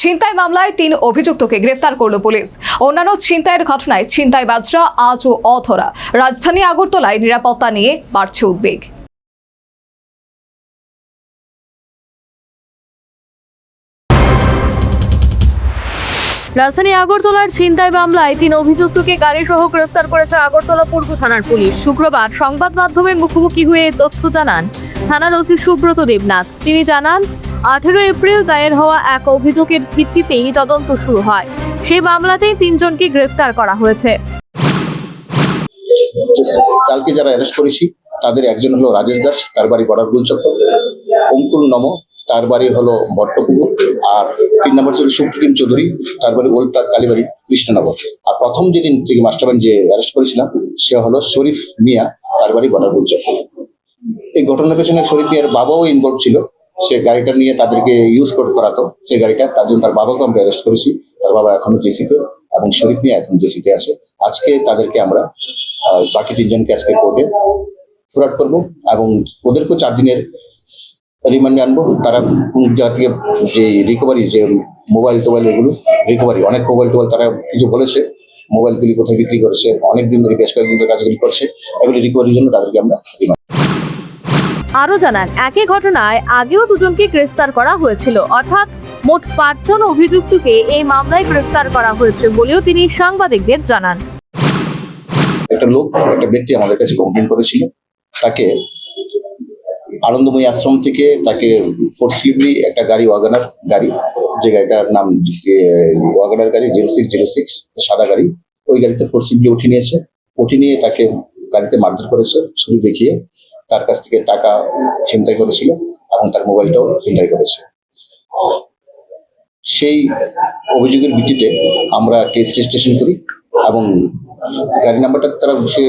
ছিনতাই মামলায় 3 অভিযুক্তকে গ্রেফতার করল পুলিশ। অন্যান্য ছিনতাইয়ের ঘটনায় ছিনতাইবাজরা আজও অধরা। রাজধানী আগরতলায় নিরাপত্তা নিয়ে বাড়ছে উদ্বেগ। রাজধানী আগরতলার ছিনতাই মামলায় 3 অভিযুক্তকে গাড়ি সহ গ্রেফতার করেছে আগরতলা পূর্ব থানার পুলিশ। শুক্রবার সংবাদ মাধ্যমের মুখোমুখি হয়ে তথ্য জানান থানার ওসি সুব্রত দেবনাথ। তিনি জানান, 18 এপ্রিল দায়ের হওয়া এক অভিযোগের ভিত্তিতেই তদন্ত শুরু হয়। সেই মামলাতেই 3 জনকে গ্রেফতার করা হয়েছে। কালকে যারা অ্যারেস্ট করেছি তাদের একজন হলো রাজেশ দাস, তার বাড়ি বর্ডারগুল চত্বর। অঙ্কুর নম, তার বাড়ি হলো ভট্টপুকুর। আর 3 নম্বর ছিল সুপ্রিম চৌধুরী, তার বাড়ি ওল্ড কালীবাড়ি কৃষ্ণনগর। আর প্রথম যেদিন থেকে মাস্টারমাইন্ড যে অ্যারেস্ট করেছিলাম সে হলো শরীফ মিয়া, তার বাড়ি বর্ডারগুল চত্বর। এই ঘটনার পেছনে শরীফ মিয়ার বাবাও ইনভলভ ছিল। সে গাড়িটা নিয়ে তাদেরকে ইউজ করাতো, সেই গাড়িটা। তার জন্য তার বাবাকে আমরা অ্যারেস্ট করেছি। তার বাবা এখনো জেসিতে এবং শরীফ মিয়া এখন জেসিতে আছে। আজকে তাদেরকে আমরা বাকি 3 জনকে আজকে কোর্টে ফরওয়ার্ড করবো এবং ওদেরকেও 4 দিনের রিমান্ডে আনবো। তারা কোন জায়গা থেকে যে রিকভারি, যে মোবাইল টোবাইল, এগুলো রিকভারি, অনেক মোবাইল টোবাইল তারা কিছু বলেছে, মোবাইলগুলি কোথায় বিক্রি করেছে, অনেকদিন ধরে বেশ কয়েকদিন ধরে কাজগুলি করছে, এগুলি রিকভারির জন্য তাদেরকে আমরা রিমান্ড। আরো জানান, একই ঘটনায় আগেও 2 জনকে গ্রেফতার করা হয়েছিল, অর্থাৎ মোট 5 জন অভিযুক্তকে এই মামলায় গ্রেফতার করা হয়েছে বলেও তিনি সাংবাদিকদের জানান। একটা ব্যক্তি আমাদের কাছে কমপ্লেন করেছিল, তাকে আনন্দময়ী আশ্রম থেকে তাকে ফোর্সফুলি একটা গাড়ি, ওয়াগনার গাড়ি, যে গাড়িটার নাম ওয়াগনার গাড়ি 0606, সাদা গাড়ি, ওই গাড়িতে ফোর্সফুলি উঠিয়ে নিয়েছে। উঠিয়ে নিয়ে তাকে গাড়িতে মারধর করেছে, ছুরি দেখিয়ে। তার কাছ থেকে টাকা ছিনতাই করেছিল এবং তার মোবাইলটাও ছিনতাই করেছে। সেই অভিযোগের ভিত্তিতে আমরা কেস রেজিস্ট্রেশন করি এবং গাড়ি নাম্বারটা তারা সে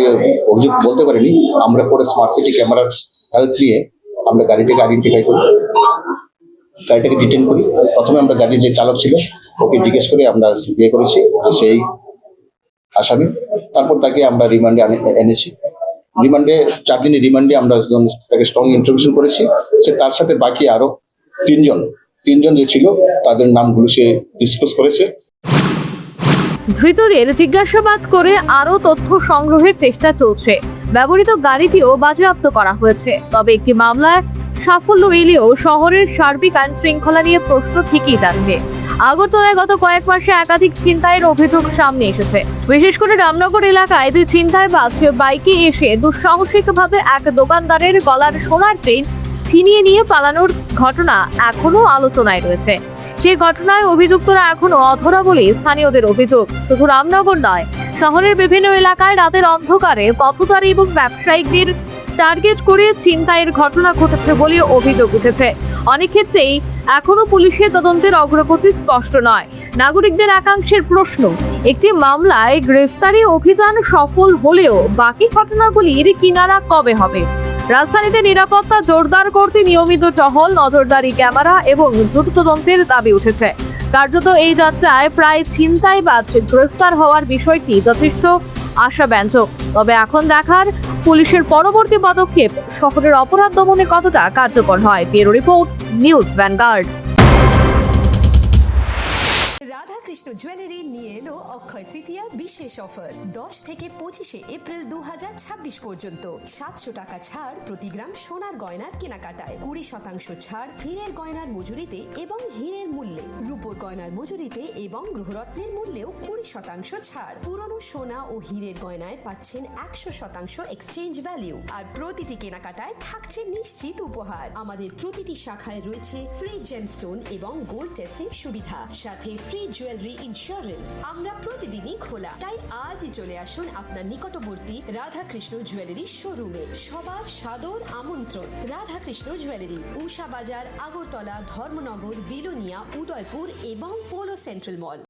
অভিযোগ বলতে পারেনি। আমরা পরে স্মার্ট সিটি ক্যামেরার হেল্প নিয়ে আমরা গাড়িটাকে আইডেন্টিফাই করি, গাড়িটাকে ডিটেন করি। প্রথমে আমরা গাড়ির যে চালক ছিল ওকে জিজ্ঞেস করে আমরা বিয়ে করেছি যে সেই আসামি। তারপর তাকে আমরা রিমান্ডে এনেছি। রিমান্ডে 4 দিনের রিমান্ডে আমরা তাকে স্ট্রং ইন্টারভিউশন করেছি। সে তার সাথে বাকি আরো 3 জন যে ছিল তাদের নামগুলো সে ডিসক্লোজ করেছে। ধৃতদের জিজ্ঞাসাবাদ করে আরো তথ্য সংগ্রহের চেষ্টা চলছে। ব্যবহৃত গাড়িটিও বাজেয়াপ্ত করা হয়েছে। তবে একটি মামলায় সাফল্য এলেও শহরের সার্বিক আইন শৃঙ্খলা নিয়ে প্রশ্ন থেকেই যাচ্ছে। আগরতলায় গত কয়েক মাসে একাধিক ছিনতাইয়ের অভিযোগ সামনে এসেছে। বিশেষ করে রামনগর এলাকায় 2 ছিনতাইবাজ বাইকে এসে দুঃসাহসিকভাবে এক দোকানদারের গলার সোনার চেইন ছিনিয়ে নিয়ে পালানোর ঘটনা এখনো আলোচনায় রয়েছে। সেই ঘটনায় অভিযুক্তরা এখনো অধরা বলে স্থানীয়দের অভিযোগ। শুধু রামনগর নয়, শহরের বিভিন্ন এলাকায় রাতের অন্ধকারে পথচারী এবং ব্যবসায়িকদের টার্গেট করে ছিনতাইয়ের ঘটনা ঘটেছে বলে অভিযোগ উঠেছে। অনেক ক্ষেত্রেই এখনো পুলিশের তদন্তের অগ্রগতি স্পষ্ট নয়। নাগরিকদের একাংশের প্রশ্ন, একটি মামলায় গ্রেফতারি অভিযান সফল হলেও বাকি ঘটনাগুলির কিনারা কবে হবে? রাজধানীতে নিরাপত্তা জোরদার করতে নিয়মিত টহল, নজরদারি ক্যামেরা এবং দ্রুত তদন্তের দাবি উঠেছে। কার্যত এই যাত্রায় প্রায় ছিনতাইবাজ গ্রেফতার হওয়ার বিষয়টি যথেষ্ট আশাব্যঞ্জক। তবে এখন দেখার পুলিশের পরবর্তী পদক্ষেপ শহরের অপরাধ দমনে কতটা কার্যকর হয়। Bureau report, news vanguard. Radhakrishna jewellery নিয়ে এলো অক্ষয় তৃতীয়া বিশেষ অফার। 10 থেকে 25 এপ্রিল 2026 পর্যন্ত 700 টাকা ছাড় প্রতি গ্রাম সোনার গয়নার কেনাকাটায়, 20% ছাড় হীরের গয়নার মজুরিতে এবং হীরের মূল্যে, রূপোর গয়নার মজুরিতে এবং গ্রহরত্নের মূল্যেও 20% ছাড়। পুরনো সোনা ও হীরের গয়নায় পাচ্ছেন 100% এক্সচেঞ্জ ভ্যালু। আর প্রতিটি কেনাকাটায় থাকছে নিশ্চিত উপহার। আমাদের প্রতিটি শাখায় রয়েছে ফ্রি জেমস্টোন এবং গোল্ড টেস্টিং সুবিধা, সাথে ফ্রি জুয়েলারি ইন্স্যুরেন্স। আমরা প্রতিদিনই খোলা, তাই আজই চলে আসুন আপনার নিকটবর্তী রাধাকৃষ্ণ জুয়েলারি শোরুমে। সবার সাদর আমন্ত্রণ। রাধাকৃষ্ণ জুয়েলারি, উষা বাজার, আগরতলা, ধর্মনগর, বিলোনিয়া, উদয়পুর এবং পোলো সেন্ট্রাল মল।